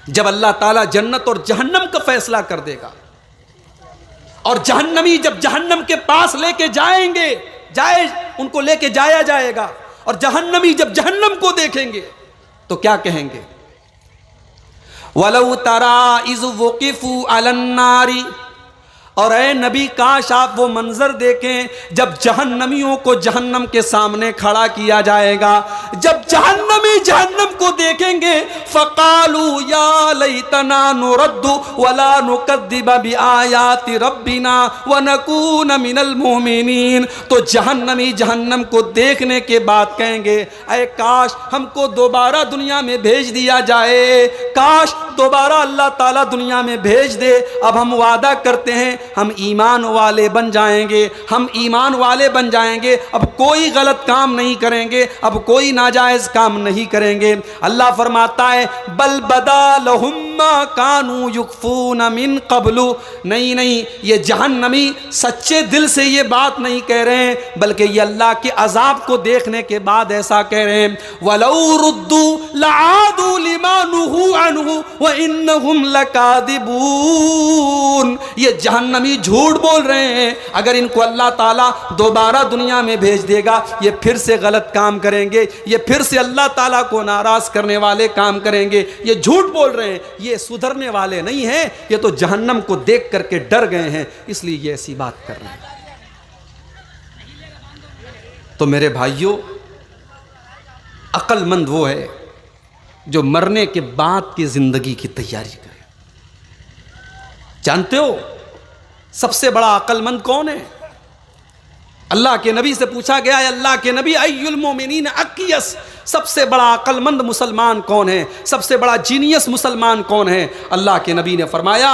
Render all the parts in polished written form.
जब अल्लाह ताला जन्नत और जहन्नम का फैसला कर देगा और जहन्नमी जब जहन्नम के पास लेके उनको लेके जाया जाएगा और जहन्नमी जब जहन्नम को देखेंगे तो क्या कहेंगे? वलौ तरा इज़ वुक़िफ़ू अलन्नारी, और ऐ नबी काश आप वो मंजर देखें जब जहन्नमियों को जहन्नम के सामने खड़ा किया जाएगा। जब जहन्नमी जहन्नम को देखेंगे फ़क़ालू या लैतना नुरद्दु वला नुकद्दिब बिआयाति रब्बिना व नकून मिनल मुमिनीन, तो जहन्नमी जहन्नम को देखने के बाद कहेंगे ऐ काश हमको दोबारा दुनिया में भेज दिया जाए, काश दोबारा अल्लाह ताला दुनिया में भेज दे। अब हम वादा करते हैं हम ईमान वाले बन जाएंगे, हम ईमान वाले बन जाएंगे, अब कोई गलत काम नहीं करेंगे, अब कोई नाजायज काम नहीं करेंगे। अल्लाह फरमाता है बल बदा लहुम मा कानू युखफून मिन क़ब्लु, नहीं नहीं, ये जहन्नमी सच्चे दिल से ये बात नहीं कह रहे हैं, बल्कि ये अल्लाह के अजाब को देखने के बाद ऐसा कह रहे हैं वलौ रुद्दू लआदू लिमा नुहु अन्हु व इन्नहुम लकादिबून। ये जहन्नमी झूठ बोल रहे हैं, अगर इनको अल्लाह ताला दोबारा दुनिया में भेज देगा ये फिर से गलत काम करेंगे, ये फिर से अल्लाह ताला को नाराज करने वाले काम करेंगे, ये झूठ बोल रहे हैं, ये सुधरने वाले नहीं हैं, ये तो जहन्नम को देख करके डर गए हैं इसलिए ये ऐसी बात कर रहे हैं। तो मेरे भाइयों, अक्लमंद वो है जो मरने के बाद की जिंदगी की तैयारी करे। जानते हो सबसे बड़ा अक्लमंद कौन है? अल्लाह के नबी से पूछा गया है, अल्लाह के नबी अय्युल मोमिनीन अक़ियस, सबसे बड़ा अक्लमंद मुसलमान कौन है, सबसे बड़ा जीनियस मुसलमान कौन है? अल्लाह के नबी ने फरमाया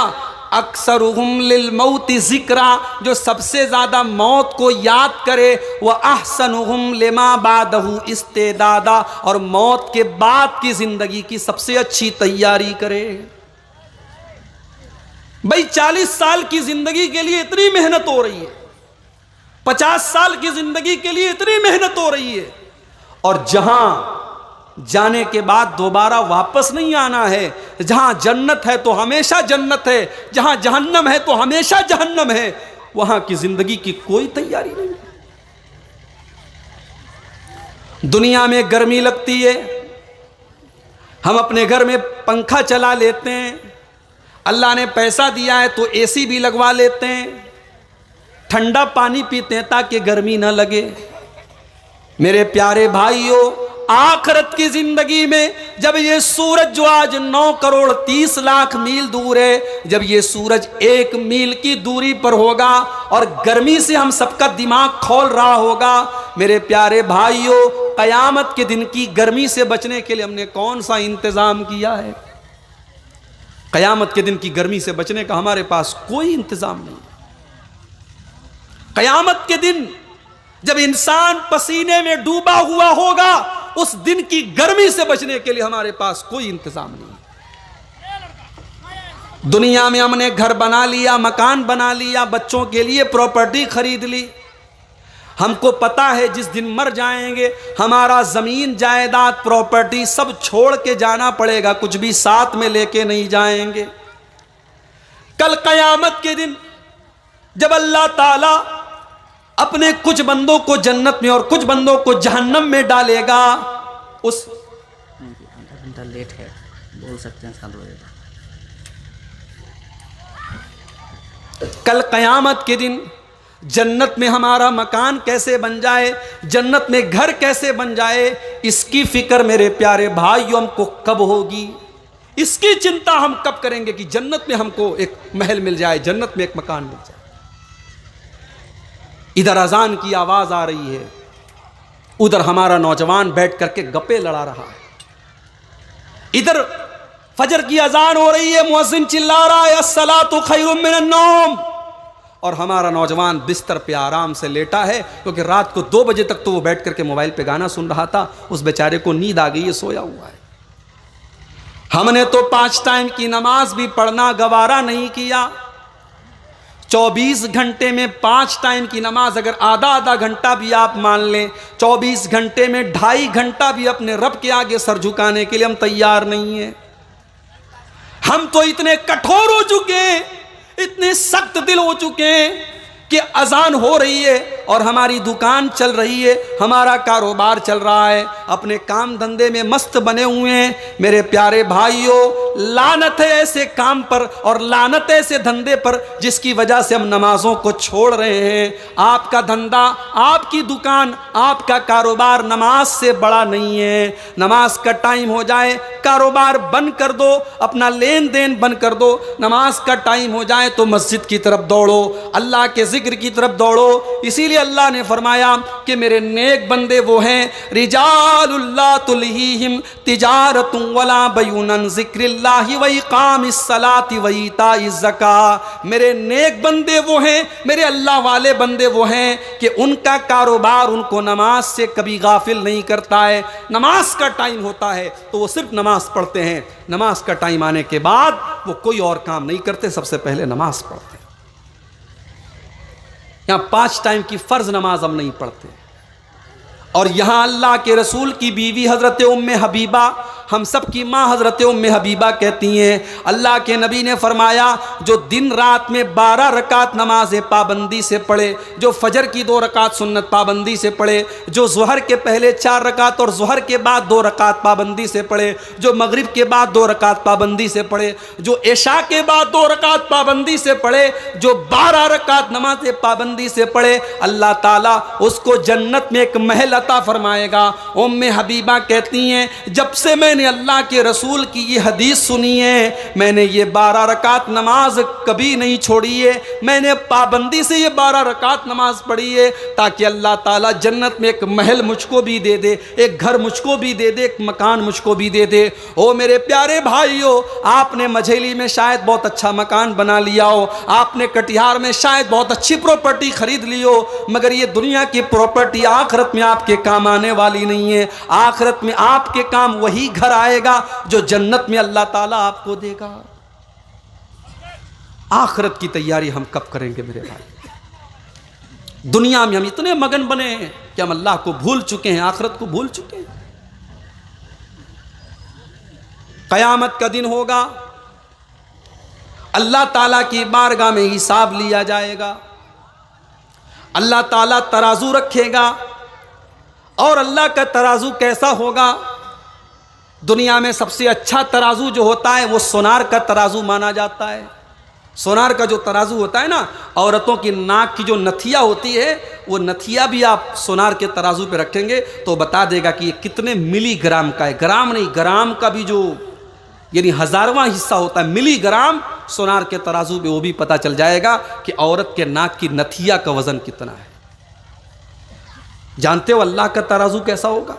अक्सरुहुम लिल मौति ज़िक्रा, जो सबसे ज़्यादा मौत को याद करे, व अहसनुहुम लिमा बादहु इस्तेदादा, और मौत के बाद की ज़िंदगी की सबसे अच्छी तैयारी करे। भाई 40 साल की ज़िंदगी के लिए इतनी मेहनत हो रही है, 50 साल की ज़िंदगी के लिए इतनी मेहनत हो रही है, और जहां जाने के बाद दोबारा वापस नहीं आना है, जहां जन्नत है तो हमेशा जन्नत है, जहां जहन्नम है तो हमेशा जहन्नम है, वहां की जिंदगी की कोई तैयारी नहीं। दुनिया में गर्मी लगती है, हम अपने घर में पंखा चला लेते हैं, अल्लाह ने पैसा दिया है तो एसी भी लगवा लेते हैं, ठंडा पानी पीते हैं ताकि गर्मी ना लगे। मेरे प्यारे भाइयों, आखिरत की जिंदगी में जब ये सूरज जो आज 9 करोड़ 30 लाख मील दूर है, जब ये सूरज 1 मील की दूरी पर होगा और गर्मी से हम सबका दिमाग खौल रहा होगा, मेरे प्यारे भाइयों, कयामत के दिन की गर्मी से बचने के लिए हमने कौन सा इंतजाम किया है? कयामत के दिन की गर्मी से बचने का हमारे पास कोई इंतजाम नहीं। कयामत के दिन जब इंसान पसीने में डूबा हुआ होगा, उस दिन की गर्मी से बचने के लिए हमारे पास कोई इंतजाम नहीं। दुनिया में हमने घर बना लिया, मकान बना लिया, बच्चों के लिए प्रॉपर्टी खरीद ली, हमको पता है जिस दिन मर जाएंगे हमारा जमीन जायदाद प्रॉपर्टी सब छोड़ के जाना पड़ेगा, कुछ भी साथ में लेके नहीं जाएंगे। कल कयामत के दिन जब अल्लाह ताला अपने कुछ बंदों को जन्नत में और कुछ बंदों को जहन्नम में डालेगा, उस आधा घंटा लेट है, बोल सकते हैं 7 बजे। कल कयामत के दिन जन्नत में हमारा मकान कैसे बन जाए, जन्नत में घर कैसे बन जाए, इसकी फिक्र मेरे प्यारे भाइयों हमको कब होगी? इसकी चिंता हम कब करेंगे कि जन्नत में हमको एक महल मिल जाए, जन्नत में एक मकान मिल जाए। इधर अजान की आवाज आ रही है, उधर हमारा नौजवान बैठ करके गप्पे लड़ा रहा है, इधर फजर की अजान हो रही है, मुअज्जिन चिल्ला रहा है अस्सलातु खैरुम मिनन नौम, और हमारा नौजवान बिस्तर पे आराम से लेटा है, क्योंकि रात को 2 बजे तक तो वो बैठ करके मोबाइल पे गाना सुन रहा था, उस बेचारे को नींद आ गई है, सोया हुआ है। हमने तो 5 टाइम की नमाज भी पढ़ना गवारा नहीं किया। 24 घंटे में 5 टाइम की नमाज अगर आधा घंटा भी आप मान लें, 24 घंटे में 2.5 घंटा भी अपने रब के आगे सर झुकाने के लिए हम तैयार नहीं है। हम तो इतने कठोर हो चुके हैं, इतने सख्त दिल हो चुके हैं कि अजान हो रही है और हमारी दुकान चल रही है, हमारा कारोबार चल रहा है, अपने काम धंधे में मस्त बने हुए हैं। मेरे प्यारे भाइयों, लानत है ऐसे काम पर और लानत है ऐसे धंधे पर जिसकी वजह से हम नमाजों को छोड़ रहे हैं। आपका धंधा, आपकी दुकान, आपका कारोबार नमाज से बड़ा नहीं है। नमाज का टाइम हो जाए, कारोबार बंद कर दो, अपना लेन देन बंद कर दो। नमाज का टाइम हो जाए तो मस्जिद की तरफ दौड़ो, अल्लाह के जिक्र की तरफ दौड़ो। इसीलिए अल्लाह ने फरमाया कि मेरे नेक बंदे वो हैं, रिजालुल्लाह तुलहीहिम तिजारतुन वला बयूनन ज़िक्रिल्लाहि व इक़ामिस सलाति व ईताइज़ ज़का। मेरे नेक बंदे वो हैं, मेरे अल्लाह वाले बंदे वो हैं कि उनका कारोबार उनको नमाज से कभी गाफिल नहीं करता है। नमाज का टाइम होता है तो वो सिर्फ नमाज पढ़ते हैं, नमाज का टाइम आने के बाद वो कोई और काम नहीं करते, सबसे पहले नमाज पढ़ते हैं। यहाँ 5 टाइम की फर्ज नमाज हम नहीं पढ़ते। और यहाँ अल्लाह के रसूल की बीवी हज़रत उम्मे हबीबा, हम सब की माँ हज़रत उम्मे हबीबा कहती हैं, अल्लाह के नबी ने फरमाया जो दिन रात में 12 रकात नमाज पाबंदी से पढ़े, जो फजर की 2 रकात सुन्नत पाबंदी से पढ़े, जो ज़ुहर के पहले 4 रकात और ज़ुहर के बाद 2 रकात पाबंदी से पढ़े, जो मगरिब के बाद 2 रकात पाबंदी से पढ़े, जो इशा के बाद 2 रकात पाबंदी से पढ़े, जो 12 रकात नमाज पाबंदी से पढ़े, अल्लाह ताला उसको जन्नत में एक महल अता फरमाएगा। उम्मे हबीबा कहती हैं जब से मैंने अल्लाह के रसूल की ये हदीस सुनी है, मैंने ये 12 रकात नमाज कभी नहीं छोड़ी है, मैंने पाबंदी से ये 12 रकात नमाज पढ़ी है ताकि अल्लाह ताला जन्नत में एक महल मुझको भी दे दे, एक घर मुझको भी दे दे, एक मकान मुझको भी दे दे। ओ मेरे प्यारे भाइयों, आपने मझेली में शायद बहुत अच्छा मकान बना लिया हो, आपने कटिहार में शायद बहुत अच्छी प्रॉपर्टी खरीद ली हो, मगर ये दुनिया की प्रॉपर्टी आखिरत में आपके काम आने वाली नहीं है। आखिरत में आपके काम वही घर आएगा जो जन्नत में अल्लाह ताला आपको देगा। आखिरत की तैयारी हम कब करेंगे मेरे भाई? दुनिया में हम इतने मगन बने हैं कि हम अल्लाह को भूल चुके हैं, आखिरत को भूल चुके हैं। कयामत का दिन होगा, अल्लाह ताला की बारगाह में हिसाब लिया जाएगा, अल्लाह ताला तराजू रखेगा। और अल्लाह का तराजू कैसा होगा? दुनिया में सबसे अच्छा तराजू जो होता है वो सोनार का तराजू माना जाता है। सोनार का जो तराजू होता है ना, औरतों की नाक की जो नथिया होती है, वो नथिया भी आप सोनार के तराजू पे रखेंगे तो बता देगा कि ये कितने मिलीग्राम का है। ग्राम नहीं, ग्राम का भी जो यानी 1000वां हिस्सा होता है, मिलीग्राम सोनार के तराजू पे वो भी पता चल जाएगा कि औरत के नाक की नथिया का वजन कितना है। जानते हो अल्लाह का तराजू कैसा होगा?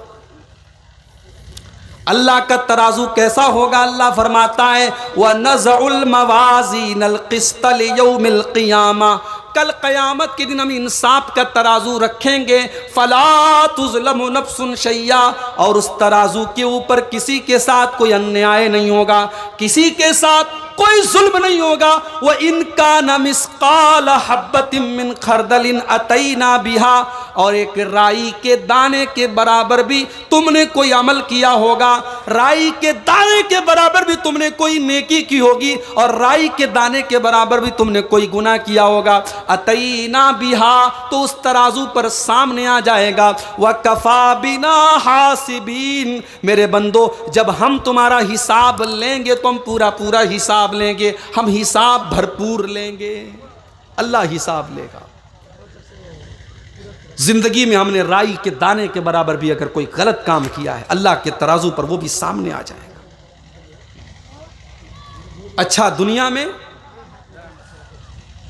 अल्लाह का तराजू कैसा होगा? अल्लाह फरमाता है व नज़उल मवाज़ीनल क़िस्त लियौमिल क़ियामा, कल क़यामत के दिन हम इंसाफ का तराजू रखेंगे। फ़ला तुज़लमु नफ्सुन शैया, और उस तराजू के ऊपर किसी के साथ कोई अन्याय नहीं होगा, किसी के साथ कोई जुल्म नहीं होगा। वह इनका न मिस्काल हब्बतिन मिन खरदलिन अतैना बिहा, और एक राई के दाने के बराबर भी तुमने कोई अमल किया होगा, राई के दाने के बराबर भी तुमने कोई नेकी की होगी, और राई के दाने के बराबर भी तुमने कोई गुनाह किया होगा। अतैना बिहा, तो उस तराजू पर सामने आ जाएगा। व कफा बिना हासिबीन, मेरे बंदो जब हम तुम्हारा हिसाब लेंगे तो हम पूरा पूरा हिसाब लेंगे, हम हिसाब भरपूर लेंगे। अल्लाह हिसाब लेगा। जिंदगी में हमने राई के दाने के बराबर भी अगर कोई गलत काम किया है, अल्लाह के तराजू पर वो भी सामने आ जाएगा। अच्छा, दुनिया में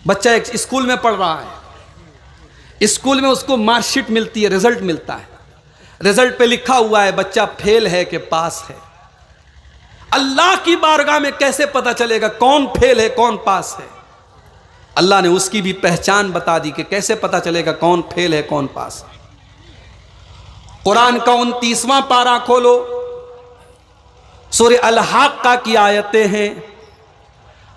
बच्चा एक स्कूल में पढ़ रहा है, स्कूल में उसको मार्कशीट मिलती है, रिजल्ट मिलता है, रिजल्ट पे लिखा हुआ है बच्चा फेल है कि पास है। अल्लाह की बारगाह में कैसे पता चलेगा कौन फेल है कौन पास है? अल्लाह ने उसकी भी पहचान बता दी कि कैसे पता चलेगा कौन फेल है कौन पास है। कुरान का 29वां पारा खोलो, सूरह अल-हाक़्क़ा की आयतें हैं।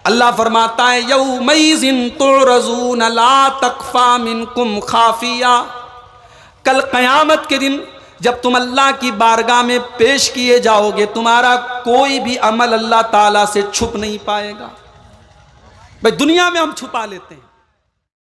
अल्लाह फरमाता है यौमइज़िन तुरज़ून ला तख़फ़ा मिनकुम खाफ़िया, कल क़यामत के दिन जब तुम अल्लाह की बारगाह में पेश किए जाओगे, तुम्हारा कोई भी अमल अल्लाह ताला से छुप नहीं पाएगा। भाई दुनिया में हम छुपा लेते हैं,